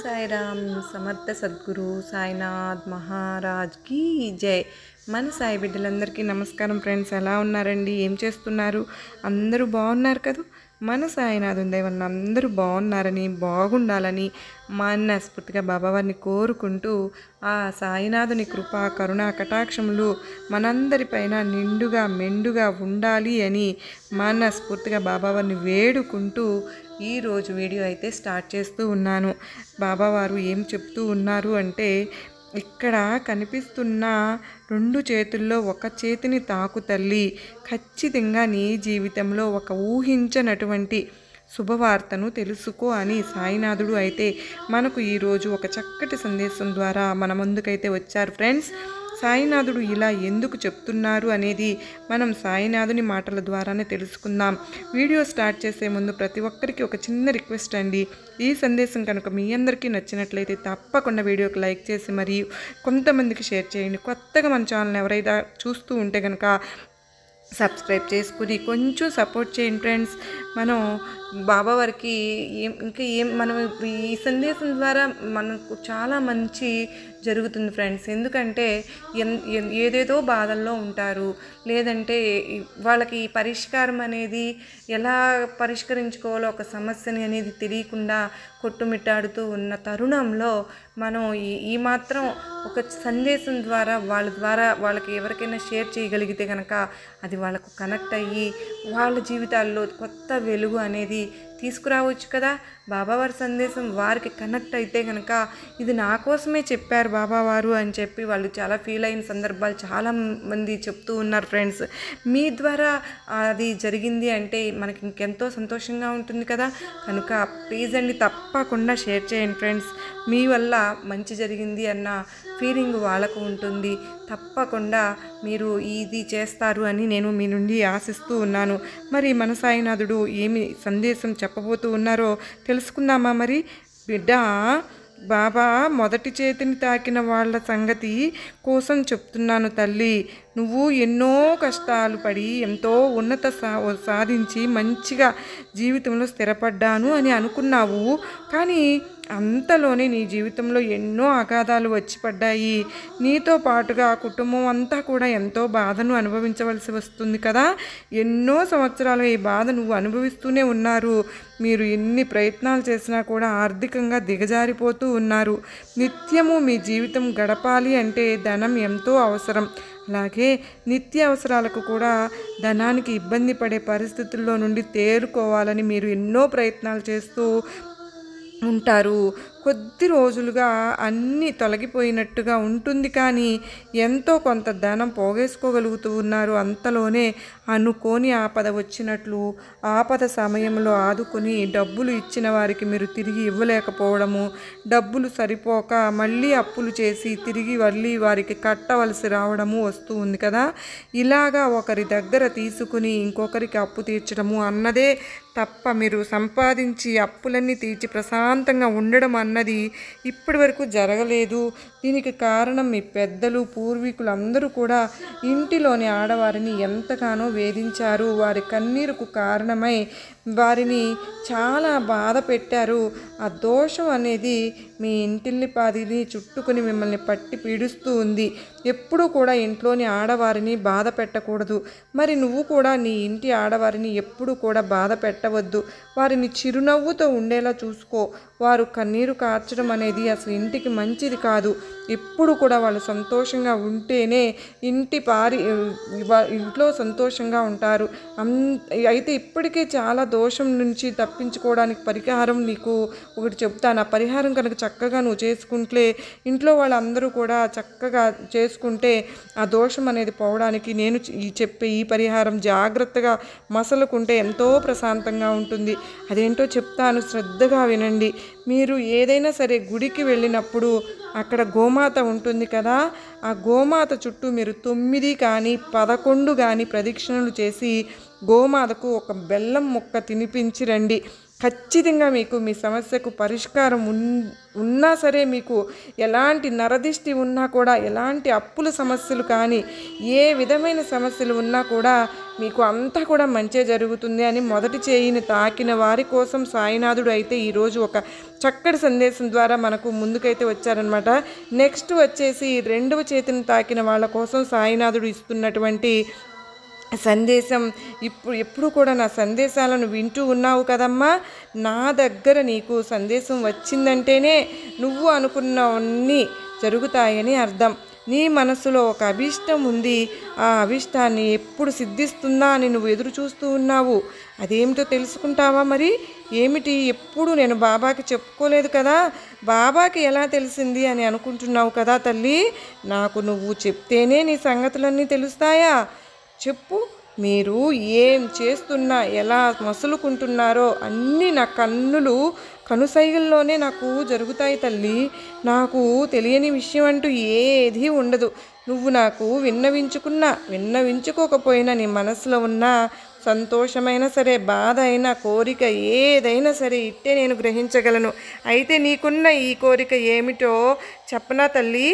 సాయిరామ్. సమర్థ సద్గురు సాయినాథ్ మహారాజ్కి జై. మన సాయి బిడ్డలందరికీ నమస్కారం ఫ్రెండ్స్. ఎలా ఉన్నారండి? ఏం చేస్తున్నారు? అందరూ బాగున్నారు కదా? మన సాయినాథ్ దయవల్ల అందరూ బాగున్నారని, బాగుండాలని మనస్ఫూర్తిగా బాబావారిని కోరుకుంటూ ఆ సాయినాథుని కృప, కరుణ, కటాక్షములు మనందరిపైన నిండుగా మెండుగా ఉండాలి అని మనస్ఫూర్తిగా బాబావారిని వేడుకుంటూ ఈరోజు వీడియో అయితే స్టార్ట్ చేస్తూ ఉన్నాను. బాబావారు ఏం చెప్తూ ఉన్నారు అంటే, ఇక్కడ కనిపిస్తున్న 2 చేతుల్లో ఒక చేతిని తాకు తల్లి, ఖచ్చితంగా నీ జీవితంలో ఒక ఊహించనటువంటి శుభవార్తను తెలుసుకో అని సాయినాథుడు అయితే మనకు ఈరోజు ఒక చక్కటి సందేశం ద్వారా మన ముందుకైతే వచ్చారు ఫ్రెండ్స్. సాయినాథుడు ఇలా ఎందుకు చెప్తున్నారు అనేది మనం సాయినాథుని మాటల ద్వారానే తెలుసుకుందాం. వీడియో స్టార్ట్ చేసే ముందు ప్రతి ఒక్కరికి ఒక చిన్న రిక్వెస్ట్ అండి. ఈ సందేశం కనుక మీ అందరికీ నచ్చినట్లయితే తప్పకుండా వీడియోకి లైక్ చేసి మరియు కొంతమందికి షేర్ చేయండి. కొత్తగా మన ఛానల్ ఎవరైనా చూస్తూ ఉంటే కనుక సబ్స్క్రైబ్ చేసుకుని కొంచెం సపోర్ట్ చేయండి ఫ్రెండ్స్. మనం బాబావారికి మనం ఈ సందేశం ద్వారా మనకు చాలా మంచి జరుగుతుంది ఫ్రెండ్స్. ఎందుకంటే ఏదేదో బాధల్లో ఉంటారు, లేదంటే వాళ్ళకి పరిష్కారం అనేది ఎలా పరిష్కరించుకోవాలో ఒక సమస్యని అనేది తెలియకుండా కొట్టుమిట్టాడుతూ ఉన్న తరుణంలో మనం ఈ మాత్రం ఒక సందేశం ద్వారా వాళ్ళకి ఎవరికైనా షేర్ చేయగలిగితే కనుక అది వాళ్ళకు కనెక్ట్ అయ్యి వాళ్ళ జీవితాల్లో కొత్త వెలుగు అనేది తీసుకురావచ్చు కదా. బాబావారి సందేశం వారికి కనెక్ట్ అయితే కనుక ఇది నా కోసమే చెప్పారు బాబావారు అని చెప్పి వాళ్ళు చాలా ఫీల్ అయిన సందర్భాలు చాలామంది చెప్తూ ఉన్నారు ఫ్రెండ్స్. మీ ద్వారా అది జరిగింది అంటే మనకి ఇంకెంతో సంతోషంగా ఉంటుంది కదా. కనుక ప్లీజ్ అండి, తప్పకుండా షేర్ చేయండి ఫ్రెండ్స్. మీ వల్ల మంచి జరిగింది అన్న ఫీలింగ్ వాళ్ళకు ఉంటుంది. తప్పకుండా మీరు ఇది చేస్తారు అని నేను మీ నుండి ఆశిస్తూ ఉన్నాను. మరి మన సాయినాథుడు ఏమి సందేశం చెప్పబోతూ ఉన్నారో తెలుసుకుందామా? మరి బిడ్డ, బాబా మొదటి చేతిని తాకిన వాళ్ళ సంగతి కోసం చెప్తున్నాను తల్లి. నువ్వు ఎన్నో కష్టాలు పడి ఎంతో ఉన్నత సాధించి మంచిగా జీవితంలో స్థిరపడ్డాను అని అనుకున్నావు. కానీ అంతలోనే నీ జీవితంలో ఎన్నో అగాధాలు వచ్చి పడ్డాయి. నీతో పాటుగా కుటుంబం అంతా కూడా ఎంతో బాధను అనుభవించవలసి వస్తుంది కదా. ఎన్నో సంవత్సరాలు ఈ బాధ నువ్వు అనుభవిస్తూనే ఉన్నారు. మీరు ఎన్ని ప్రయత్నాలు చేసినా కూడా ఆర్థికంగా దిగజారిపోతూ ఉన్నారు. నిత్యము మీ జీవితం గడపాలి అంటే ధనం ఎంతో అవసరం. అలాగే నిత్య అవసరాలకు కూడా ధనానికి ఇబ్బంది పడే పరిస్థితుల్లో నుండి తేరుకోవాలని మీరు ఎన్నో ప్రయత్నాలు చేస్తూ ఉంటారు. కొద్ది రోజులుగా అన్నీ తొలగిపోయినట్టుగా ఉంటుంది, కానీ ఎంతో కొంత ధనం పోగేసుకోగలుగుతూ ఉన్నారు. అంతలోనే అనుకోని ఆపద వచ్చినట్లు ఆపద సమయంలో ఆదుకొని డబ్బులు ఇచ్చిన వారికి మీరు తిరిగి ఇవ్వలేకపోవడము, డబ్బులు సరిపోక మళ్ళీ అప్పులు చేసి తిరిగి మళ్ళీ వారికి కట్టవలసి రావడము వస్తూ ఉంది కదా. ఇలాగా ఒకరి దగ్గర తీసుకుని ఇంకొకరికి అప్పు తీర్చడము అన్నదే తప్ప మీరు సంపాదించి అప్పులన్నీ తీర్చి ప్రశాంతంగా ఉండడం అన్నది ఇప్పటి వరకు జరగలేదు. దీనికి కారణం మీ పెద్దలు, పూర్వీకులు అందరూ కూడా ఇంటిలోని ఆడవారిని ఎంతగానో వేధించారు. వారి కన్నీరుకు కారణమై వారిని చాలా బాధ పెట్టారు. ఆ దోషం అనేది మీ ఇంటిల్లిపాదిని చుట్టుకుని మిమ్మల్ని పట్టి పీడిస్తూ ఉంది. ఎప్పుడూ కూడా ఇంట్లోని ఆడవారిని బాధ పెట్టకూడదు. మరి నువ్వు కూడా నీ ఇంటి ఆడవారిని ఎప్పుడూ కూడా బాధ పెట్టవద్దు. వారిని చిరునవ్వుతో ఉండేలా చూసుకో. వారు కన్నీరు కార్చడం అనేది అసలు ఇంటికి మంచిది కాదు. ఎప్పుడు కూడా వాళ్ళు సంతోషంగా ఉంటేనే ఇంట్లో సంతోషంగా ఉంటారు. అయితే ఇప్పటికే చాలా దోషం నుంచి తప్పించుకోవడానికి పరిహారం నీకు ఒకటి చెప్తాను. ఆ పరిహారం కనుక చక్కగా నువ్వు చేసుకుంటే, ఇంట్లో వాళ్ళందరూ కూడా చక్కగా చేసుకుంటే ఆ దోషం అనేది పోవడానికి నేను చెప్పే ఈ పరిహారం జాగ్రత్తగా మసలుకుంటే ఎంతో ప్రశాంతంగా ఉంటుంది. అదేంటో చెప్తాను, శ్రద్ధగా వినండి. మీరు ఏదైనా సరే గుడికి వెళ్ళినప్పుడు అక్కడ గోమాత ఉంటుంది కదా, ఆ గోమాత చుట్టూ మీరు 9 కానీ 11 కానీ ప్రదక్షిణలు చేసి గోమాతకు ఒక బెల్లం ముక్క తినిపించి రండి. ఖచ్చితంగా మీకు మీ సమస్యకు పరిష్కారం ఉన్నా సరే, మీకు ఎలాంటి నరదిష్టి ఉన్నా కూడా, ఎలాంటి అప్పుల సమస్యలు కానీ, ఏ విధమైన సమస్యలు ఉన్నా కూడా మీకు అంతా కూడా మంచే జరుగుతుంది అని మొదటి చేయిని తాకిన వారి కోసం సాయినాథుడు అయితే ఈరోజు ఒక చక్కటి సందేశం ద్వారా మనకు ముందుకైతే వచ్చారనమాట. నెక్స్ట్ వచ్చేసి రెండవ చేతిని తాకిన వాళ్ళ కోసం సాయినాథుడు ఇస్తున్నటువంటి సందేశం. ఎప్పుడు కూడా నా సందేశాలను వింటూ ఉన్నావు కదమ్మా, నా దగ్గర నీకు సందేశం వచ్చిందంటేనే నువ్వు అనుకున్నవన్నీ జరుగుతాయని అర్థం. నీ మనసులో ఒక అభిష్టం ఉంది, ఆ అభిష్టాన్ని ఎప్పుడు సిద్ధిస్తుందా అని నువ్వు ఎదురు చూస్తూ ఉన్నావు. అదేమిటో తెలుసుకుంటావా? మరి ఏమిటి? ఎప్పుడు నేను బాబాకి చెప్పుకోలేదు కదా, బాబాకి ఎలా తెలిసింది అని అనుకుంటున్నావు కదా తల్లి. నాకు నువ్వు చెప్తేనే నీ సంగతులన్నీ తెలుస్తాయా? చెప్పు. మీరు ఏం చేస్తున్నా, ఎలా మసులుకుంటున్నారో అన్నీ నా కనుసైగల్లోనే నాకు జరుగుతాయి తల్లి. నాకు తెలియని విషయం అంటూ ఏదీ ఉండదు. నువ్వు నాకు విన్నవించుకోకపోయినా నీ మనసులో ఉన్న సంతోషమైనా సరే, బాధ అయినా, కోరిక ఏదైనా సరే ఇట్టే నేను గ్రహించగలను. అయితే నీకున్న ఈ కోరిక ఏమిటో చెప్పనా తల్లి?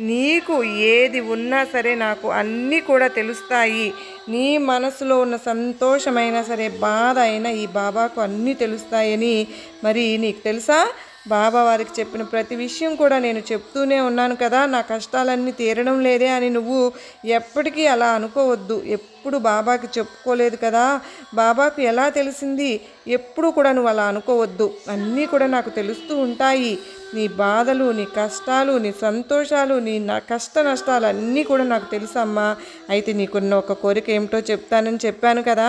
నీకు ఏది ఉన్నా సరే నాకు అన్నీ కూడా తెలుస్తాయి. నీ మనసులో ఉన్న సంతోషమైనా సరే, బాధ అయినా ఈ బాబాకు అన్నీ తెలుస్తాయని మరి నీకు తెలుసా? బాబా వారికి చెప్పిన ప్రతి విషయం కూడా నేను చెప్తూనే ఉన్నాను కదా. నా కష్టాలన్నీ తీరడం లేదే అని నువ్వు ఎప్పటికీ అలా అనుకోవద్దు. ఎప్పుడు బాబాకి చెప్పుకోలేదు కదా, బాబాకు ఎలా తెలిసింది? ఎప్పుడు కూడా నువ్వు అలా అనుకోవద్దు. అన్నీ కూడా నాకు తెలుస్తూ ఉంటాయి. నీ బాధలు, నీ కష్టాలు, నీ సంతోషాలు, నీ కష్ట నష్టాలు అన్నీ కూడా నాకు తెలుసమ్మా. అయితే నీకున్న ఒక కోరిక ఏమిటో చెప్తానని చెప్పాను కదా.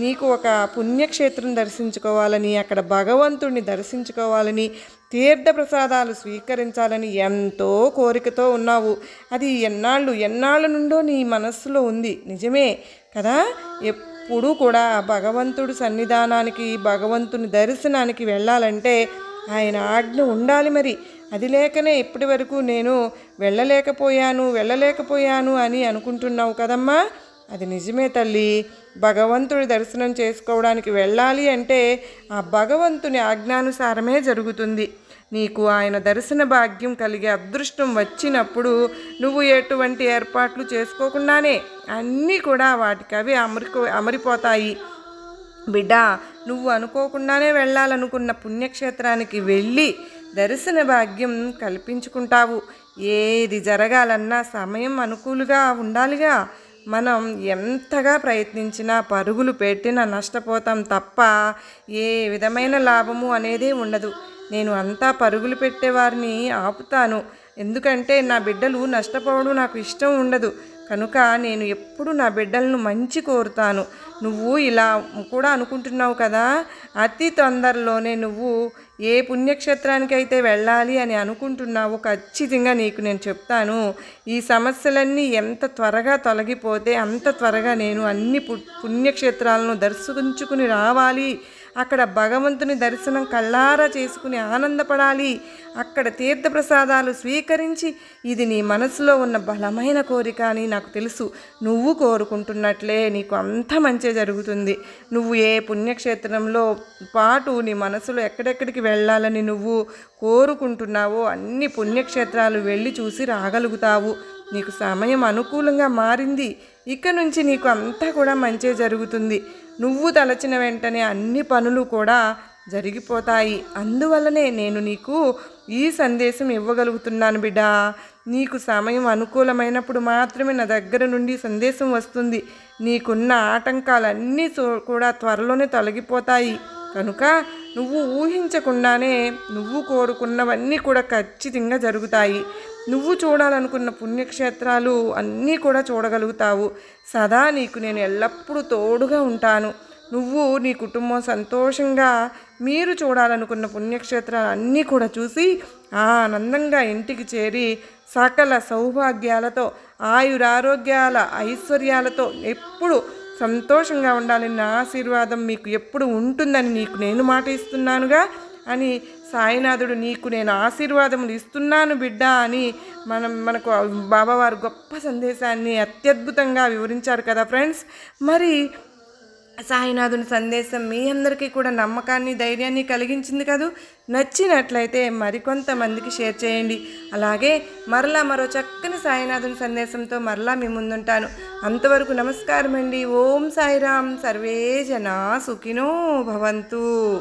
నీకు ఒక పుణ్యక్షేత్రం దర్శించుకోవాలని, అక్కడ భగవంతుడిని దర్శించుకోవాలని, తీర్థ ప్రసాదాలు స్వీకరించాలని ఎంతో కోరికతో ఉన్నావు. అది ఎన్నాళ్ళ నుండో నీ మనస్సులో ఉంది. నిజమే కదా. ఎప్పుడూ కూడా భగవంతుడి సన్నిధానానికి, భగవంతుని దర్శనానికి వెళ్ళాలంటే ఆయన ఆజ్ఞ ఉండాలి. మరి అది లేకనే ఇప్పటి వరకు నేను వెళ్ళలేకపోయాను అని అనుకుంటున్నావు కదమ్మా. అది నిజమే తల్లి. భగవంతుడి దర్శనం చేసుకోవడానికి వెళ్ళాలి అంటే ఆ భగవంతుని ఆజ్ఞానుసారమే జరుగుతుంది. నీకు ఆయన దర్శన భాగ్యం కలిగే అదృష్టం వచ్చినప్పుడు నువ్వు ఎటువంటి ఏర్పాట్లు చేసుకోకుండానే అన్నీ కూడా వాటికి అవి అమరిపోతాయి. బిడ్డ, నువ్వు అనుకోకుండానే వెళ్ళాలనుకున్న పుణ్యక్షేత్రానికి వెళ్ళి దర్శన భాగ్యం కల్పించుకుంటావు. ఏది జరగాలన్నా సమయం అనుకూలంగా ఉండాలిగా. మనం ఎంతగా ప్రయత్నించినా, పరుగులు పెట్టినా నష్టపోతాం తప్ప ఏ విధమైన లాభము అనేదే ఉండదు. నేను అంతా పరుగులు పెట్టేవారిని ఆపుతాను. ఎందుకంటే నా బిడ్డలు నష్టపోవడం నాకు ఇష్టం ఉండదు. కనుక నేను ఎప్పుడు నా బిడ్డలను మంచి కోరుతాను. నువ్వు ఇలా కూడా అనుకుంటున్నావు కదా, అతి తొందరలోనే నువ్వు ఏ పుణ్యక్షేత్రానికి అయితే వెళ్ళాలి అని అనుకుంటున్నావో ఖచ్చితంగా నీకు నేను చెప్తాను. ఈ సమస్యలన్నీ ఎంత త్వరగా తొలగిపోతే అంత త్వరగా నేను అన్ని పుణ్యక్షేత్రాలను దర్శించుకుని రావాలి. అక్కడ భగవంతుని దర్శనం కళ్ళారా చేసుకుని ఆనందపడాలి. అక్కడ తీర్థప్రసాదాలు స్వీకరించి, ఇది నీ మనసులో ఉన్న బలమైన కోరిక అని నాకు తెలుసు. నువ్వు కోరుకుంటున్నట్లే నీకు అంత మంచి జరుగుతుంది. నువ్వు ఏ పుణ్యక్షేత్రంలో పాటు నీ మనసులో ఎక్కడెక్కడికి వెళ్ళాలని నువ్వు కోరుకుంటున్నావో అన్ని పుణ్యక్షేత్రాలు వెళ్ళి చూసి రాగలుగుతావు. నీకు సమయం అనుకూలంగా మారింది. ఇక నుంచి నీకు అంతా కూడా మంచి జరుగుతుంది. నువ్వు తలచిన వెంటనే అన్ని పనులు కూడా జరిగిపోతాయి. అందువల్లనే నేను నీకు ఈ సందేశం ఇవ్వగలుగుతున్నాను బిడ్డ. నీకు సమయం అనుకూలమైనప్పుడు మాత్రమే నా దగ్గర నుండి సందేశం వస్తుంది. నీకున్న ఆటంకాలన్నీ కూడా త్వరలోనే తొలగిపోతాయి. కనుక నువ్వు ఊహించకుండానే నువ్వు కోరుకున్నవన్నీ కూడా ఖచ్చితంగా జరుగుతాయి. నువ్వు చూడాలనుకున్న పుణ్యక్షేత్రాలు అన్నీ కూడా చూడగలుగుతావు. సదా నీకు నేను ఎల్లప్పుడూ తోడుగా ఉంటాను. నువ్వు నీ కుటుంబం సంతోషంగా మీరు చూడాలనుకున్న పుణ్యక్షేత్రాలు అన్నీ కూడా చూసి ఆనందంగా ఇంటికి చేరి సకల సౌభాగ్యాలతో, ఆయురారోగ్యాల, ఐశ్వర్యాలతో ఎప్పుడు సంతోషంగా ఉండాలని నా ఆశీర్వాదం మీకు ఎప్పుడు ఉంటుందని నీకు నేను మాట ఇస్తున్నానుగా అని సాయినాథుడు నీకు నేను ఆశీర్వాదములు ఇస్తున్నాను బిడ్డ అని మనకు బాబావారు గొప్ప సందేశాన్ని అత్యద్భుతంగా వివరించారు కదా ఫ్రెండ్స్. మరి సాయినాథుని సందేశం మీ అందరికీ కూడా నమ్మకాన్ని ధైర్యాన్ని కలిగించింది కదూ. నచ్చినట్లయితే మరికొంతమందికి షేర్ చేయండి. అలాగే మరలా మరో చక్కని సాయినాథుని సందేశంతో మరలా మీ ముందుంటాను. అంతవరకు నమస్కారం అండి. ఓం సాయిరామ్. సర్వే జనా సుఖినో భవంతు.